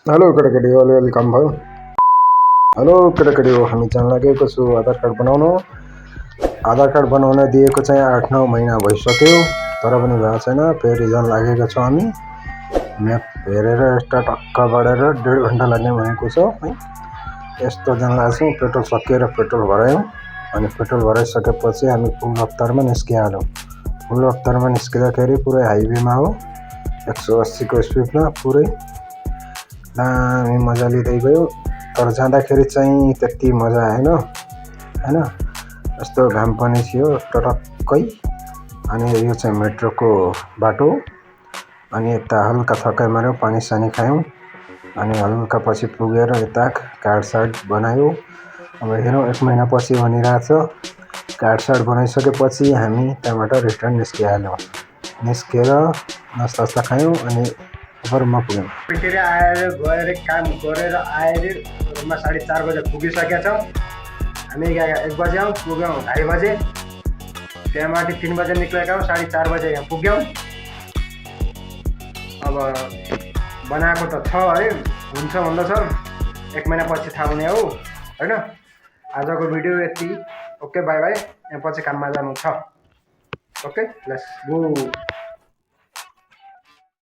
Hello केटाकेटी welcome भयो। Hello केटाकेटी हामी जान लागेको छु आधार कार्ड बनाउन। आधार कार्ड बनाउन दिएको चाहिँ 8-9 महिना भइसक्यो तर पनि भएको छैन। फेरि जान लागेको छ हामी। म्याप हेरेर यता टक्क बढेर 1.5 घन्टा लाग्ने भनेको छ है। यस्तो जान लाग्छौँ। पेट्रोल सकिएर पेट्रोल भरायौँ अनि पेट्रोल भराइसकेपछि हामी फुल रफ्तारमा निस्किहाल्यौँ। फुल रफ्तारमा निस्किँदाखेरि पुरै हाइवेमा हो 180 को स्पिडमा पुरै दामी मजा लिँदै गयो। तर जाँदाखेरि चाहिँ त्यति मजा आएन हैन। यस्तो घाम पनि थियो टटक्कै। अनि यो चाहिँ मेट्रोको बाटो। अनि यता हल्का थकाइ मार्यो, पानी सानी खायौँ अनि हल्का पछि पुगेर यता कार्ड सार्ड बनायो। अब हेरौँ 1 महिना पछि भनिरहेछ। कार्ड सार्ड बनाइसकेपछि हामी त्यहाँबाट रिटर्न निस्किहाल्यौँ। निस्केर नास्ता खायौँ अनि घरमा पुग्यौँ। फेरि आएर गएर काम गरेर आएर घरमा 4:30 बजे पुगिसकेका छौँ। हामी 1 बजे पुग्यौँ 2:30 बजे। त्यहाँबाट 3 बजे निक्लेका हौँ, 4:30 बजे यहाँ पुग्यौँ। अब बनाएको त छ है, हुन्छ भन्दछ। 1 महिना पछि थाहा हुने हो हैन। आजको भिडियो यति। Okay by by. यहाँ पछि काममा जानु छ। Okay let's go.